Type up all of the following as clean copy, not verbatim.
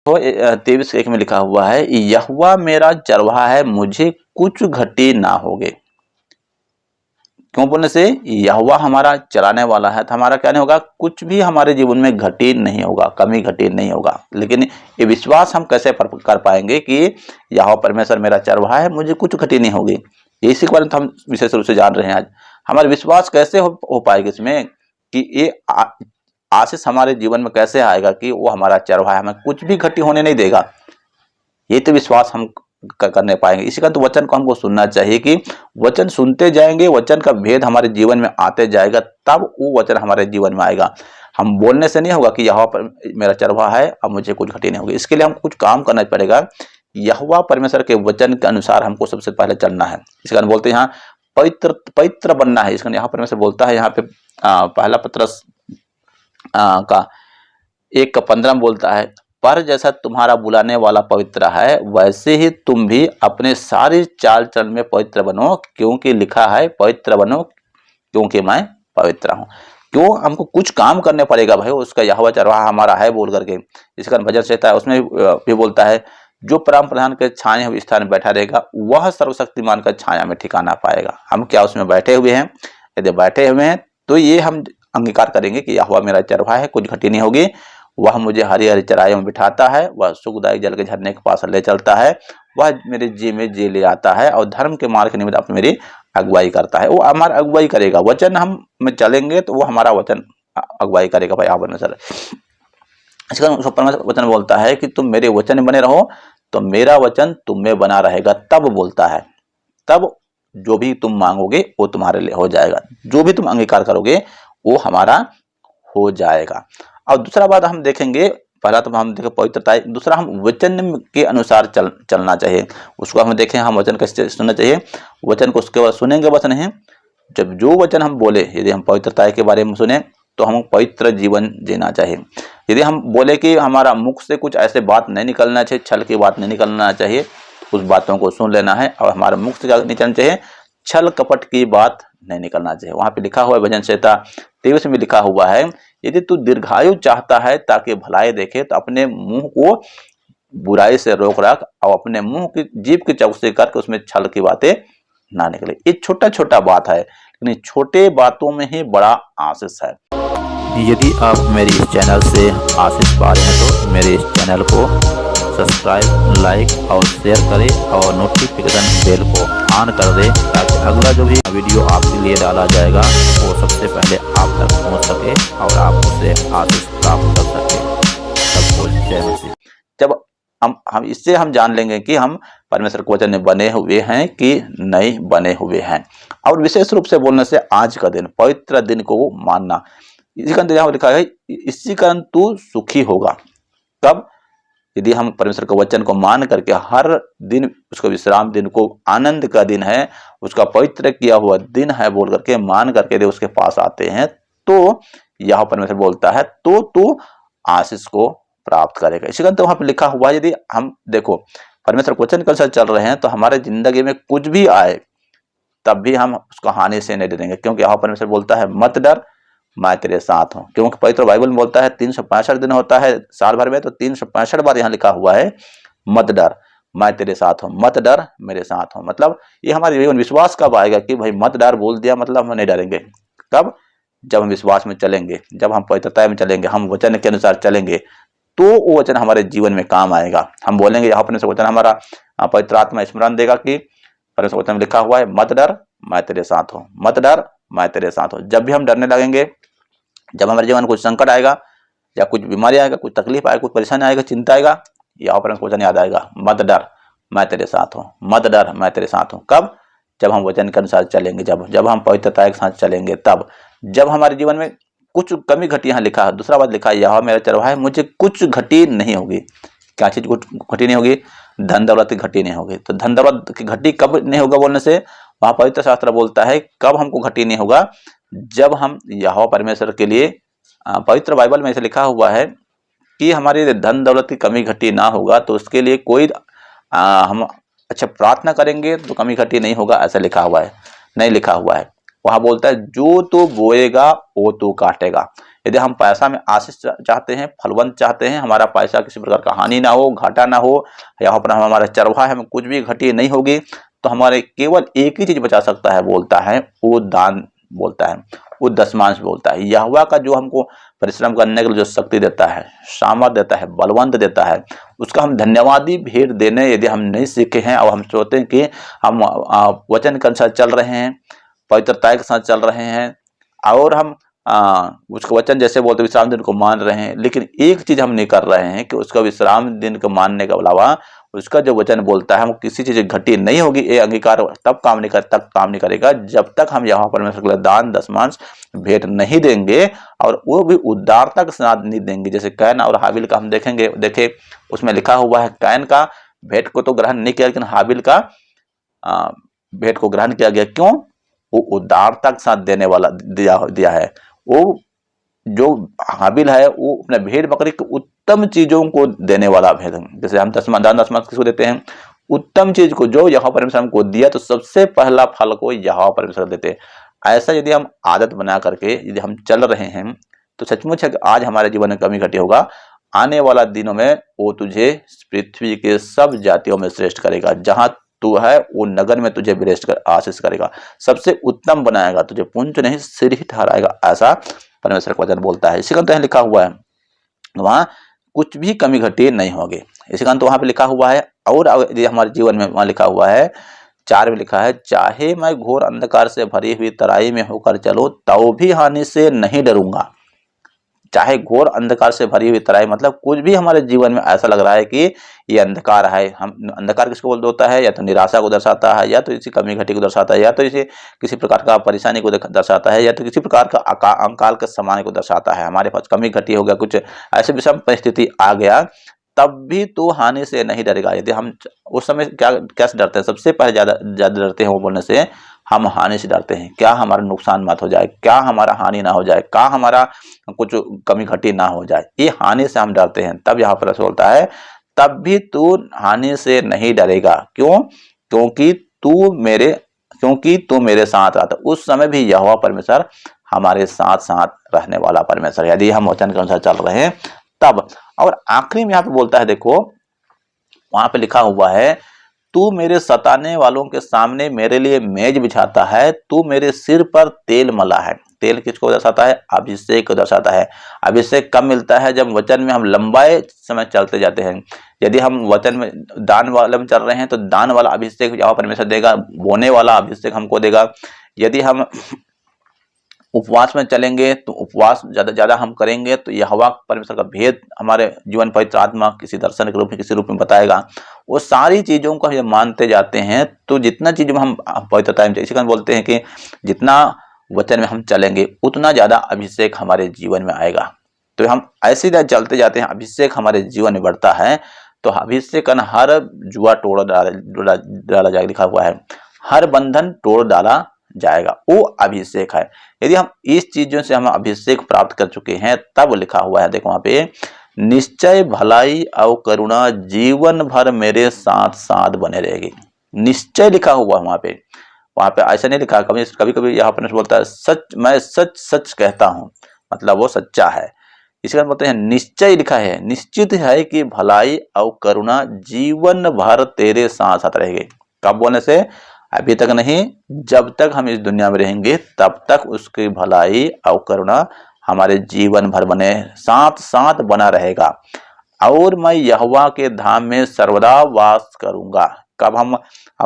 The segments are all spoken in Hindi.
तो 23:1 में लिखा हुआ है, यहोवा मेरा चरवाहा है, मुझे कुछ घटी ना होगे। क्यों बोलने से, यहोवा हमारा चलाने वाला है, तो हमारा क्या नहीं होगा, कुछ भी हमारे जीवन में घटी नहीं होगा, कमी घटी नहीं होगा। लेकिन ये विश्वास हम कैसे कर पाएंगे कि यहोवा परमेश्वर मेरा चरवाहा है, मुझे कुछ घटी नहीं होगी। इसी के बारे में हम विशेष रूप से जान रहे हैं आज। हमारा विश्वास कैसे हो पाएगा इसमें कि ये आशीष हमारे जीवन में कैसे आएगा कि वो हमारा चरवाहा है, हमें कुछ भी घटी होने नहीं देगा। ये तो विश्वास हम करने पाएंगे। इसी कारण तो वचन को हमको सुनना चाहिए कि वचन सुनते जाएंगे, वचन का भेद हमारे जीवन में आते जाएगा, तब वो वचन हमारे जीवन में आएगा। हम बोलने से नहीं होगा कि यहोवा पर मेरा चरवाहा है, अब मुझे कुछ घटी नहीं होगी। इसके लिए हमको कुछ काम करना पड़ेगा। यहोवा परमेश्वर के वचन के अनुसार हमको सबसे पहले चलना है। इस कारण बोलते हैं यहाँ पवित्र पवित्र बनना है। इस कारण यहाँ परमेश्वर बोलता है, यहाँ पे पहला पत्रस का 1:15 में बोलता है, पर जैसा तुम्हारा बुलाने वाला पवित्र है, वैसे ही तुम भी अपने सारी चाल चलन में पवित्र बनो, क्योंकि लिखा है, पवित्र बनो क्योंकि मैं पवित्र हूँ। क्यों हमको कुछ काम करने पड़ेगा भाई, उसका यहोवा चरवाहा हमारा है बोल करके। इस कारण भजन संहिता है उसमें भी बोलता है, जो परम प्रधान के छाए हुए स्थान में बैठा रहेगा, वह सर्वशक्तिमान का छाया में ठिकाना पाएगा। हम क्या उसमें बैठे हुए हैं? यदि बैठे हुए हैं तो ये हम अंगीकार करेंगे कि यहोवा मेरा चरवाहा है, कुछ घटी नहीं होगी। वह मुझे हरी हरी चराइयों में बिठाता है, वह सुखदायक जल के झरने के पास ले चलता है, वह मेरे जी में जी ले आता है, और धर्म के मार्ग के निमित्त अपनी मेरी अगुवाई करता है। वो हमारा अगुवाई करेगा। वचन हम में चलेंगे तो वो हमारा वचन अगुवाई करेगा भाई। आप सर इसका वचन बोलता है कि तुम मेरे वचन में बने रहो तो मेरा वचन तुम में बना रहेगा। तब बोलता है, तब जो भी तुम मांगोगे वो तुम्हारे लिए हो जाएगा, जो भी तुम अंगीकार करोगे वो हमारा हो जाएगा। और दूसरा बात हम देखेंगे, पहला तो हम देखें पवित्रता, दूसरा हम वचन के अनुसार चलना चाहिए। उसको हम देखें, हम वचन कैसे सुनना चाहिए। वचन को उसके बाद सुनेंगे बस नहीं, जब जो वचन हम बोले, यदि हम पवित्रता के बारे में सुने तो हम पवित्र जीवन जीना चाहिए। यदि हम बोले कि हमारा मुख से कुछ ऐसे बात नहीं निकलना चाहिए, छल की बात नहीं निकलना चाहिए, उस बातों को सुन लेना है। और हमारे मुख से क्या निकलना चाहिए? छल कपट की बात नहीं निकलना चाहिए। वहां पे लिखा हुआ है भजन संहिता 23 में लिखा हुआ है, यदि तू दीर्घायु चाहता है ताकि भलाई देखे, तो अपने मुंह को बुराई से रोक रख, और अपने मुंह की जीभ की चौकसी करके उसमें छल की बातें ना निकले। ये छोटा छोटा बात है, लेकिन छोटे बातों में ही बड़ा आशीष है। यदि आप मेरे इस चैनल से आशीष पा रहे हैं तो मेरे इस चैनल को सब्सक्राइब, लाइक और शेयर करें, और नोटिफिकेशन बेल को ऑन कर दें, ताकि अगला जो भी वीडियो आपके लिए डाला जाएगा वो सबसे पहले आप तक पहुंच सके और आप उससे आशीष प्राप्त कर सके। सबको जय मसीह। जब हम इससे हम जान लेंगे कि हम परमेश्वर के वचन में बने हुए हैं कि नहीं बने हुए हैं। और विशेष रूप से बोलने से आज का दिन, पवित्र दिन को वो मानना। इसी कारण यहाँ लिखा है, इसी कारण तू सुखी होगा। कब? यदि हम परमेश्वर के वचन को मान करके हर दिन उसको विश्राम दिन को, आनंद का दिन है, उसका पवित्र किया हुआ दिन है बोल करके मान करके यदि उसके पास आते हैं, तो यह परमेश्वर बोलता है तो तू आशीष को प्राप्त करेगा। इसी कारण तो वहां पर लिखा हुआ है, यदि हम देखो परमेश्वर के वचन के अनुसार चल रहे हैं तो हमारे जिंदगी में कुछ भी आए तब भी हम उसको हानि से नहीं डरेंगे, क्योंकि यहाँ परमेश्वर बोलता है मत डर, मैं तेरे साथ हूँ। क्योंकि पवित्र बाइबल में बोलता है 365 दिन होता है साल भर में, तो 365 बार यहाँ लिखा हुआ है मत डर, मैं तेरे साथ हूँ, मत डर, मेरे साथ हूँ। मतलब ये हमारे जीवन विश्वास कब आएगा कि भाई मत डर बोल दिया मतलब हम नहीं डरेंगे। कब? जब हम विश्वास में चलेंगे, जब हम पवित्रता में चलेंगे, हम वचन के अनुसार चलेंगे, तो वो वचन हमारे जीवन में काम आएगा। हम बोलेंगे, यहाँ परमेश्वर वचन हमारा पवित्र आत्मा स्मरण देगा कि परमेश्वर वचन में लिखा हुआ है मत डर, मैं तेरे साथ हूँ, मत डर, मैं तेरे साथ हूँ। जब भी हम डरने लगेंगे, जब हमारे जीवन में कुछ संकट आएगा या कुछ बीमारी आएगा, कुछ तकलीफ आएगा, कुछ परेशानी आएगा, चिंता आएगा, यहाँ परमेश्वर वचन याद आएगा, मत डर, मैं तेरे साथ हूँ, मत डर, मैं तेरे साथ हूँ। कब? जब हम वचन के अनुसार चलेंगे, जब हम पवित्रता के साथ चलेंगे, तब जब हमारे जीवन में कुछ कमी घटी, यहाँ लिखा है। दूसरा बात लिखा है, यह मेरा चरवाहा है, मुझे कुछ घटी नहीं होगी। क्या चीज घटी नहीं होगी? धन दौलत की घटी नहीं होगी। तो धन दौलत की घटी कब नहीं होगा बोलने से, वहां पवित्र शास्त्र बोलता है कब हमको घटी नहीं होगा, जब हम यहोवा परमेश्वर के लिए, पवित्र बाइबल में ऐसे लिखा हुआ है कि हमारी धन दौलत की कमी घटी ना होगा, तो उसके लिए कोई हम अच्छा प्रार्थना करेंगे तो कमी घटी नहीं होगा, ऐसा लिखा हुआ है? नहीं लिखा हुआ है। वहां बोलता है जो तू बोएगा वो तू काटेगा। यदि हम पैसा में आशीष चाहते हैं, फलवंत चाहते हैं, हमारा पैसा किसी प्रकार का हानि ना हो, घाटा ना हो, यहाँ पर हमारा चरवाहा है, हमें कुछ भी घटी नहीं होगी, तो हमारे केवल एक ही चीज बचा सकता है, बोलता है वो दान, बोलता है वो दशमांश बोलता है। यहोवा का जो हमको परिश्रम करने के लिए जो शक्ति देता है, सामर्थ देता है, बलवंत देता है, उसका हम धन्यवादी भेंट देने यदि हम नहीं सीखे हैं और हम सोचते हैं कि हम वचन के अनुसार चल रहे हैं, पवित्रता के साथ चल रहे हैं और हम उसका वचन जैसे बोलते विश्राम दिन को मान रहे हैं, लेकिन एक चीज हम नहीं कर रहे हैं कि उसका विश्राम दिन को मानने के अलावा उसका जो वचन बोलता है हम किसी चीज घटी नहीं होगी, ये अंगीकार तब काम नहीं करेगा जब तक हम यहाँ परमेश्वर के लिए दान दशमांश भेंट नहीं देंगे, और वो भी उदारता के साथ नहीं देंगे। जैसे कैन और हाबिल का हम देखे उसमें लिखा हुआ है, कैन का भेंट को तो ग्रहण नहीं किया, लेकिन हाबिल का भेंट को ग्रहण किया गया। क्यों? वो उदारता के साथ देने वाला दिया है। वो जो हाबिल है वो अपने भेड़ बकरी के उत्तम चीजों को देने वाला भेद, जैसे हम दान दशमांश किसको देते हैं? उत्तम चीज को, जो यहोवा परमेश्वर हमको दिया तो सबसे पहला फल को यहोवा परमेश्वर देते हैं। ऐसा यदि हम आदत बना करके यदि हम चल रहे हैं तो सचमुच है कि आज हमारे जीवन में कमी घटी होगा, आने वाला दिनों में वो तुझे पृथ्वी के सब जातियों में श्रेष्ठ करेगा। जहां तू है वो नगर में तुझे श्रेष्ठ कर आशीष करेगा, सबसे उत्तम बनाएगा, तुझे पुंज नहीं सिर ही ठहराएगा, ऐसा परमेश्वर का वचन बोलता है। इसी कारण तो लिखा हुआ है वहां कुछ भी कमी घटी नहीं होगी। इसी कारण तो वहां पे लिखा हुआ है, और यदि हमारे जीवन में वहां लिखा हुआ है 4 में लिखा है, चाहे मैं घोर अंधकार से भरी हुई तराई में होकर चलो तो भी हानि से नहीं डरूंगा। चाहे घोर अंधकार से भरी हुई तराई मतलब कुछ भी हमारे जीवन में ऐसा लग रहा है कि ये अंधकार है, हम अंधकार किसको बोलता है? या तो निराशा को दर्शाता है, या तो इसी कमी घटी को दर्शाता है, या तो इसे किसी प्रकार का परेशानी को दर्शाता है, या तो किसी प्रकार का अकाल के समय को दर्शाता है। हमारे पास कमी घटी हो गया, कुछ ऐसे विषम परिस्थिति आ गया, तब भी तो हानि से नहीं डरेगा। यदि हम उस समय कैसे डरते हैं? सबसे पहले ज्यादा डरते हैं वो बोलने से, हम हानि से डरते हैं। क्या हमारा नुकसान मत हो जाए, क्या हमारा हानि ना हो जाए, क्या हमारा कुछ कमी घटी ना हो जाए, ये हानि से हम डरते हैं। तब यहाँ पर बोलता है तब भी तू हानि से नहीं डरेगा। क्यों? क्योंकि तू मेरे साथ रहता। उस समय भी यहोवा परमेश्वर हमारे साथ साथ रहने वाला परमेश्वर, यदि हम वचन के अनुसार चल रहे हैं तब। और आखिरी में यहाँ पे बोलता है, देखो वहां पे लिखा हुआ है, तू मेरे सताने वालों के सामने मेरे लिए मेज बिछाता है, तू मेरे सिर पर तेल मला है। तेल किसको दर्शाता है? अभिषेक को दर्शाता है। अभिषेक कब मिलता है? जब वचन में हम लंबाए समय चलते जाते हैं। यदि हम वचन में दान वाले में चल रहे हैं तो दान वाला अभिषेक यहोवा परमेश्वर देगा, बोने वाला अभिषेक हमको देगा। यदि हम उपवास में चलेंगे तो उपवास ज्यादा हम करेंगे तो यहोवा परमेश्वर का भेद हमारे जीवन पवित्र आत्मा किसी दर्शन के रूप में, किसी रूप में बताएगा। वो सारी चीजों को हम मानते जाते हैं तो जितना चीज में हम पवित्रता में, इसी कारण बोलते हैं कि जितना वचन में हम चलेंगे उतना ज्यादा अभिषेक हमारे जीवन में आएगा। तो हम ऐसे चलते जाते हैं, अभिषेक हमारे जीवन में बढ़ता है। तो अभिषेक हर जुआ तोड़ डाला जाएगा, लिखा हुआ है, हर बंधन तोड़ डाला जाएगा, वो अभिषेक है। यदि हम इस चीजों से हम अभिषेक प्राप्त कर चुके हैं तब लिखा हुआ है, देखो वहां पे, निश्चय भलाई और करुणा जीवन भर मेरे साथ साथ बने रहेगी। निश्चय लिखा हुआ वहां पे ऐसा नहीं लिखा। कभी कभी यहाँ पर बोलता है सच, मैं सच सच कहता हूं, मतलब वो सच्चा है। इसके बाद बोलते हैं निश्चय लिखा है, निश्चित है कि भलाई और करुणा जीवन भर तेरे साथ साथ रहेगी। कब बोलने से? अभी तक नहीं, जब तक हम इस दुनिया में रहेंगे तब तक उसकी भलाई और करुणा हमारे जीवन भर बने साथ साथ बना रहेगा। और मैं यहोवा के धाम में सर्वदा वास करूंगा। कब हम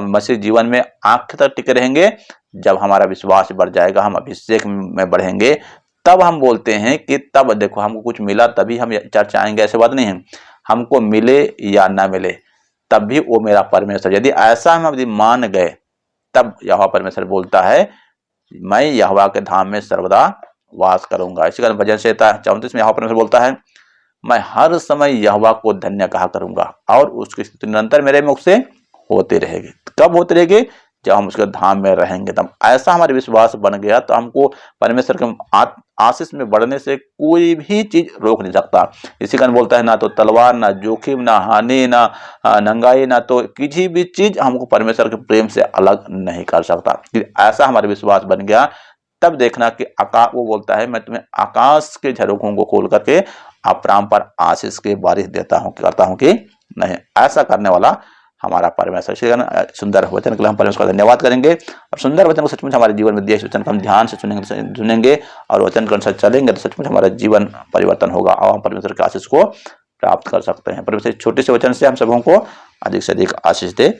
मसीह जीवन में आखिर तक टिके रहेंगे? जब हमारा विश्वास बढ़ जाएगा, हम अभिषेक में बढ़ेंगे, तब हम बोलते हैं कि तब देखो हमको कुछ मिला तभी हम चर्च आएंगे, ऐसे बात नहीं है। हमको मिले या ना मिले तब भी वो मेरा परमेश्वर, यदि ऐसा हम यदि मान गए तब यहोवा परमेश्वर बोलता है मैं यहोवा के धाम में सर्वदा वास करूंगा। इसी कारण भजन संहिता 34 में यहोवा परमेश्वर बोलता है, मैं हर समय यहोवा को धन्य कहा करूंगा और उसकी स्तुति निरंतर मेरे मुख से होती रहेगी। कब होती रहेगी? जब हम उसके धाम में रहेंगे तब। ऐसा हमारे विश्वास बन गया तो हमको परमेश्वर के आशीष में बढ़ने से कोई भी चीज रोक नहीं सकता। इसी कारण बोलता है, ना तो तलवार, ना जोखिम, ना हानि, ना नंगाई, ना तो किसी भी चीज हमको परमेश्वर के प्रेम से अलग नहीं कर सकता। ऐसा हमारा विश्वास बन गया तब देखना कि वो बोलता है मैं तुम्हें आकाश के झरोखों को खोल करके अब्राहम पर आशीष की बारिश देता हूँ, करता हूँ कि नहीं। ऐसा करने वाला हमारा परमेश्वर। सुंदर वचन के लिए हम परमेश्वर का धन्यवाद करेंगे और सुंदर वचन को सचमुच हमारे जीवन में दिए इस वचन को हम ध्यान से सुनेंगे और वचन के अनुसार चलेंगे तो सचमुच हमारा जीवन परिवर्तन होगा और हम परमेश्वर के आशीष को प्राप्त कर सकते हैं। परमेश्वर छोटे से वचन से हम सबों को अधिक से अधिक आशीष दे।